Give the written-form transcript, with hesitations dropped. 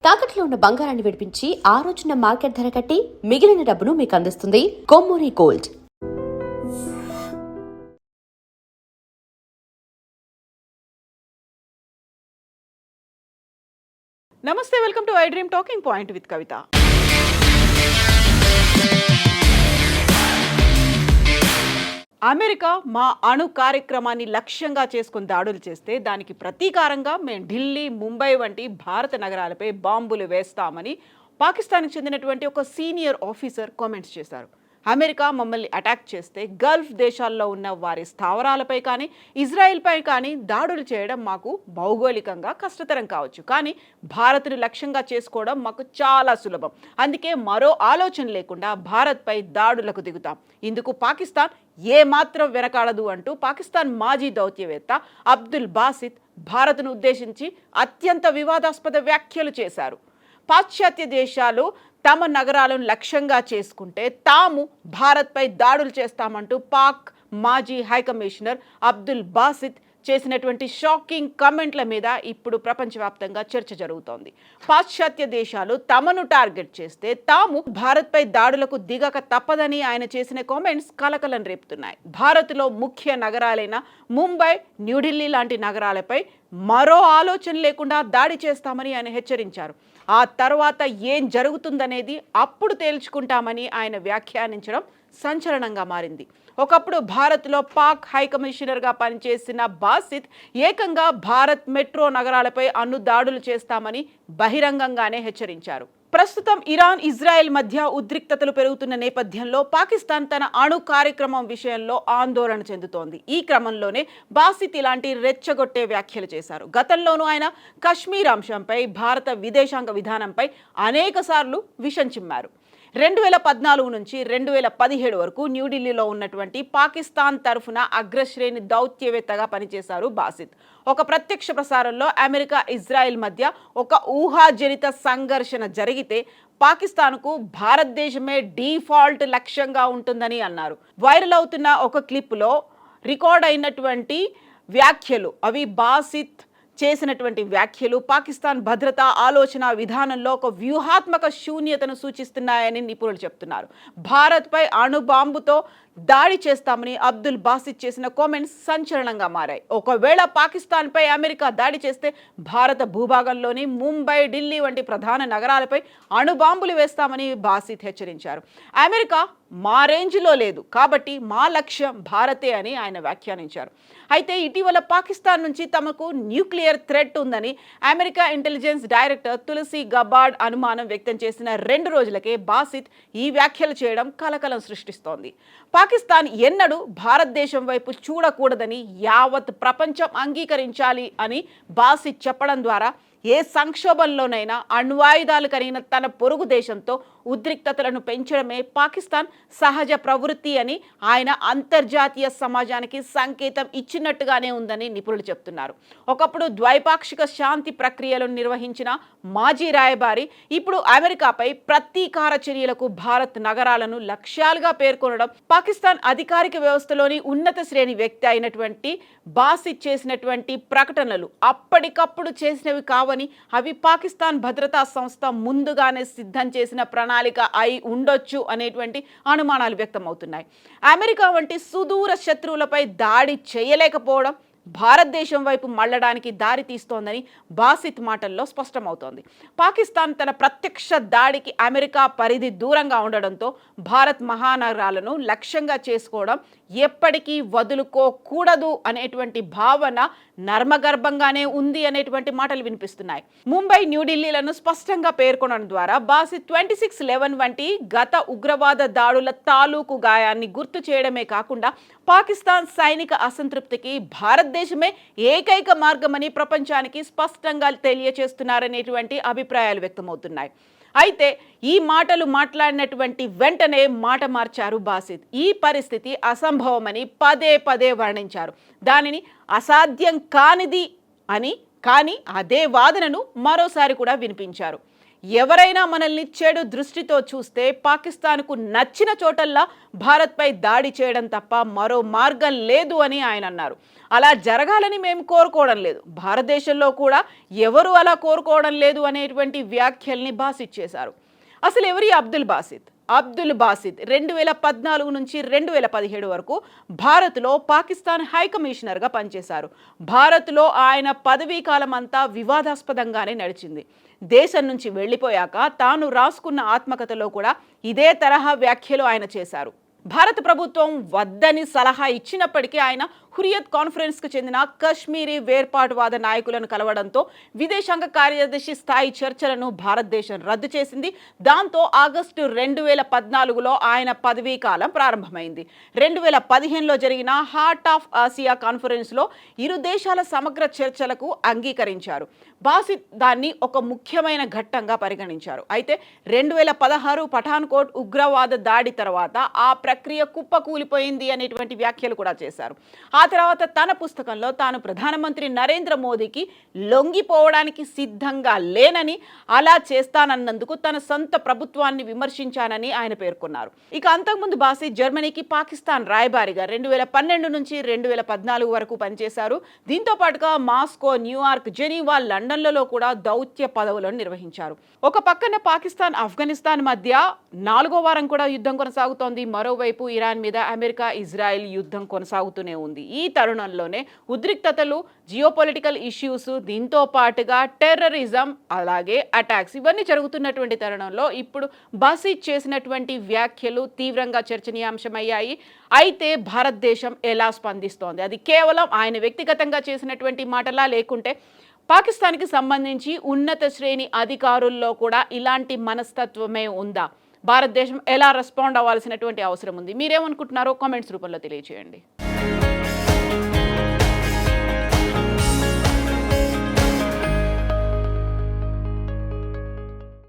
తాకట్లో ఉన్న బంగారాన్ని విడిపించి ఆ రోజున మార్కెట్ ధర కట్టి మిగిలిన డబ్బును మీకు అందిస్తుంది కొమ్మూరి గోల్డ్. నమస్తే, welcome to I dream talking point with Kavitha. America మా అణు కార్యక్రమాన్ని లక్ష్యంగా చేసుకుని దాడులు చేస్తే దానికి ప్రతీకారంగా మేము ఢిల్లీ, ముంబై వంటి భారత నగరాలపై బాంబులు వేస్తామని పాకిస్తాన్కి చెందినటువంటి ఒక సీనియర్ ఆఫీసర్ కామెంట్స్ చేశారు. అమెరికా మమ్మల్ని అటాక్ చేస్తే గల్ఫ్ దేశాల్లో ఉన్న వారి స్థావరాలపై కానీ ఇజ్రాయెల్పై కానీ దాడులు చేయడం మాకు భౌగోళికంగా కష్టతరం కావచ్చు, కానీ భారత్ను లక్ష్యంగా చేసుకోవడం మాకు చాలా సులభం. అందుకే మరో ఆలోచన లేకుండా భారత్పై దాడులకు దిగుతాం. ఇందుకు పాకిస్తాన్ ఏమాత్రం వెనకాడదు అంటూ పాకిస్తాన్ మాజీ దౌత్యవేత్త అబ్దుల్ బాసిత్ భారత్ను ఉద్దేశించి అత్యంత వివాదాస్పద వ్యాఖ్యలు చేశారు. పాశ్చాత్య దేశాలు తమ నగరాలను లక్ష్యంగా చేసుకుంటే తాము భారత్పై దాడులు చేస్తామంటూ పాక్ మాజీ హైకమిషనర్ అబ్దుల్ బాసిత్ చేసినటువంటి షాకింగ్ కామెంట్ల మీద ఇప్పుడు ప్రపంచవ్యాప్తంగా చర్చ జరుగుతోంది. పాశ్చాత్య దేశాలు తమను టార్గెట్ చేస్తే తాము భారత్పై దాడులకు దిగక తప్పదని ఆయన చేసిన కామెంట్స్ కలకలం రేపుతున్నాయి. భారత్లో ముఖ్య నగరాలైన ముంబై, న్యూఢిల్లీ లాంటి నగరాలపై మరో ఆలోచన లేకుండా దాడి చేస్తామని ఆయన హెచ్చరించారు. ఆ తర్వాత ఏం జరుగుతుందనేది అప్పుడు తేల్చుకుంటామని ఆయన వ్యాఖ్యానించడం సంచలనంగా మారింది. ఒకప్పుడు భారత్లో పాక్ హైకమిషనర్గా పనిచేసిన బాసిత్ ఏకంగా భారత్ మెట్రో నగరాలపై అణు దాడులు చేస్తామని బహిరంగంగానే హెచ్చరించారు. ప్రస్తుతం ఇరాన్, ఇజ్రాయెల్ మధ్య ఉద్రిక్తతలు పెరుగుతున్న నేపథ్యంలో పాకిస్తాన్ తన అణు కార్యక్రమం విషయంలో ఆందోళన చెందుతోంది. ఈ క్రమంలోనే బాసిత్ ఇలాంటి రెచ్చగొట్టే వ్యాఖ్యలు చేశారు. గతంలోనూ ఆయన కశ్మీర్ అంశంపై, భారత విదేశాంగ విధానంపై అనేకసార్లు విషం చిమ్మారు. 2014 నుంచి 2017 వరకు న్యూఢిల్లీలో ఉన్నటువంటి పాకిస్తాన్ తరఫున అగ్రశ్రేణి దౌత్యవేత్తగా పనిచేశారు బాసిత్. ఒక ప్రత్యక్ష ప్రసారంలో అమెరికా, ఇజ్రాయెల్ మధ్య ఒక ఊహాజనిత సంఘర్షణ జరిగితే పాకిస్తాన్కు భారతదేశమే డీఫాల్ట్ లక్ష్యంగా ఉంటుందని అన్నారు. వైరల్ అవుతున్న ఒక క్లిప్లో రికార్డ్ అయినటువంటి వ్యాఖ్యలు, అవి బాసిత్ చేసినటువంటి వ్యాఖ్యలు పాకిస్తాన్ భద్రతా ఆలోచన విధానంలో ఒక వ్యూహాత్మక శూన్యతను సూచిస్తున్నాయని నిపుణులు చెప్తున్నారు. భారత్పై అణుబాంబుతో దాడి చేస్తామని అబ్దుల్ బాసిత్ చేసిన కామెంట్స్ సంచలనంగా మారాయి. ఒకవేళ పాకిస్తాన్పై అమెరికా దాడి చేస్తే భారత భూభాగంలోని ముంబై, ఢిల్లీ వంటి ప్రధాన నగరాలపై అణుబాంబులు వేస్తామని బాసిత్ హెచ్చరించారు. అమెరికా మా రేంజ్లో లేదు కాబట్టి మా లక్ష్యం భారతే అని ఆయన వ్యాఖ్యానించారు. అయితే ఇటీవల పాకిస్తాన్ నుంచి తమకు న్యూక్లియర్ థ్రెట్ ఉందని America intelligence director Tulsi Gabbard అనుమానం వ్యక్తం చేసిన 2 రోజులకే బాసిత్ ఈ వ్యాఖ్యలు చేయడం కలకలం సృష్టిస్తోంది. పాకిస్తాన్ ఎన్నడూ భారతదేశం వైపు చూడకూడదని యావత్ ప్రపంచం అంగీకరించాలి అని బాసిత్ చెప్పడం ద్వారా ఏ సంక్షోభంలోనైనా అణ్వాయుధాలు కలిగిన తన పొరుగు దేశంతో ఉద్రిక్తతలను పెంచడమే పాకిస్తాన్ సహజ ప్రవృత్తి అని ఆయన అంతర్జాతీయ సమాజానికి సంకేతం ఇచ్చినట్టుగానే ఉందని నిపుణులు చెప్తున్నారు. ఒకప్పుడు ద్వైపాక్షిక శాంతి ప్రక్రియలను నిర్వహించిన మాజీ రాయబారి ఇప్పుడు అమెరికాపై ప్రతీకార చర్యలకు భారత్ నగరాలను లక్ష్యాలుగా పేర్కొనడం పాకిస్తాన్ అధికారిక వ్యవస్థలోని ఉన్నత శ్రేణి వ్యక్తి అయినటువంటి బాసిత్ చేసినటువంటి ప్రకటనలు అప్పటికప్పుడు చేసినవి కావని, అవి పాకిస్తాన్ భద్రతా సంస్థ ముందుగానే సిద్ధం చేసిన ప్రణాళిక అయి ఉండొచ్చు అనేటువంటి అనుమానాలు వ్యక్తమవుతున్నాయి. అమెరికా వంటి సుదూర శత్రువులపై దాడి చేయలేకపోవడం భారతదేశం వైపు మళ్లడానికి దారి తీస్తోందని బాసిత్ మాటల్లో స్పష్టమవుతోంది. పాకిస్తాన్ తన ప్రత్యక్ష దాడికి అమెరికా పరిధి దూరంగా ఉండడంతో భారత్ మహానగరాలను లక్ష్యంగా చేసుకోవడం ఎప్పటికీ వదులుకోకూడదు అనేటువంటి భావన నర్మగర్భంగానే ఉంది అనేటువంటి మాటలు వినిపిస్తున్నాయి. ముంబై, న్యూఢిల్లీలను స్పష్టంగా పేర్కొనడం ద్వారా బాసిత్ 26/11 వంటి గత ఉగ్రవాద దాడుల తాలూకు గాయాన్ని గుర్తు చేయడమే కాకుండా పాకిస్తాన్ సైనిక అసంతృప్తికి భారతదేశమే ఏకైక మార్గమని ప్రపంచానికి స్పష్టంగా తెలియచేస్తున్నారనేటువంటి అభిప్రాయాలు వ్యక్తమవుతున్నాయి. అయితే ఈ మాటలు మాట్లాడినటువంటి వెంటనే మాట మార్చారు బాసిత్. ఈ పరిస్థితి అసంభవమని పదే పదే వర్ణించారు. దానిని అసాధ్యం కానిది అని, కానీ అదే వాదనను మరోసారి కూడా వినిపించారు. ఎవరైనా మనల్ని చెడు దృష్టితో చూస్తే పాకిస్తాన్కు నచ్చిన చోటల్లా భారత్పై దాడి చేయడం తప్ప మరో మార్గం లేదు అని ఆయన అన్నారు. అలా జరగాలని మేము కోరుకోవడం లేదు, భారతదేశంలో కూడా ఎవరు అలా కోరుకోవడం లేదు అనేటువంటి వ్యాఖ్యల్ని బాసిత్ చేశారు. అసలు ఎవరి అబ్దుల్ బాసిత్ 2014 నుంచి 2017 వరకు భారత్లో పాకిస్తాన్ హై కమిషనర్గా పనిచేశారు. భారత్లో ఆయన పదవీ కాలం అంతా వివాదాస్పదంగానే నడిచింది. దేశం నుంచి వెళ్ళిపోయాక తాను రాసుకున్న ఆత్మకథలో కూడా ఇదే తరహా వ్యాఖ్యలు ఆయన చేశారు. భారత ప్రభుత్వం వద్దని సలహా ఇచ్చినప్పటికీ ఆయన హురియత్ కాన్ఫరెన్స్కు చెందిన కశ్మీరీ వేర్పాటువాద నాయకులను కలవడంతో విదేశాంగ కార్యదర్శి స్థాయి చర్చలను భారతదేశం రద్దు చేసింది. దాంతో ఆగస్టు 2014లో ఆయన పదవీ కాలం ప్రారంభమైంది. 2015లో జరిగిన హార్ట్ ఆఫ్ ఆసియా కాన్ఫరెన్స్లో ఇరు దేశాల సమగ్ర చర్చలకు అంగీకరించారు. బాసిత్ దాన్ని ఒక ముఖ్యమైన ఘట్టంగా పరిగణించారు. అయితే 2016 పఠాన్కోట్ ఉగ్రవాద దాడి తర్వాత ఆ ప్రక్రియ కుప్పకూలిపోయింది అనేటువంటి వ్యాఖ్యలు కూడా చేశారు. ఆ తర్వాత తన పుస్తకంలో తాను ప్రధానమంత్రి నరేంద్ర మోదీకి లొంగిపోవడానికి సిద్ధంగా లేనని, అలా చేస్తానన్నందుకు తన సొంత ప్రభుత్వాన్ని విమర్శించానని ఆయన పేర్కొన్నారు. ఇక అంతకుముందు బాసిత్ జర్మనీకి పాకిస్తాన్ రాయబారిగా 2012 నుంచి 2014 వరకు పనిచేశారు. దీంతో పాటుగా మాస్కో, న్యూయార్క్, జెనీవా, లండన్లలో కూడా దౌత్య పదవులను నిర్వహించారు. ఒక పక్కన పాకిస్తాన్, ఆఫ్ఘనిస్తాన్ మధ్య 4వ వారం కూడా యుద్ధం కొనసాగుతోంది. మరోవైపు ఇరాన్ మీద అమెరికా, ఇజ్రాయెల్ యుద్ధం కొనసాగుతూనే ఉంది. ఈ తరుణంలోనే ఉద్రిక్తతలు, జియోపొలిటికల్ ఇష్యూస్, దీంతో పాటుగా టెర్రరిజం, అలాగే అటాక్స్ ఇవన్నీ జరుగుతున్నటువంటి తరుణంలో ఇప్పుడు బాసిత్ చేసినటువంటి వ్యాఖ్యలు తీవ్రంగా చర్చనీయాంశమయ్యాయి. అయితే భారతదేశం ఎలా స్పందిస్తోంది? అది కేవలం ఆయన వ్యక్తిగతంగా చేసినటువంటి మాటలా, లేకుంటే పాకిస్తాన్కి సంబంధించి ఉన్నత శ్రేణి అధికారుల్లో కూడా ఇలాంటి మనస్తత్వమే ఉందా? భారతదేశం ఎలా రెస్పాండ్ అవ్వాల్సినటువంటి అవసరం ఉంది? మీరేమనుకుంటున్నారో కామెంట్స్ రూపంలో తెలియజేయండి.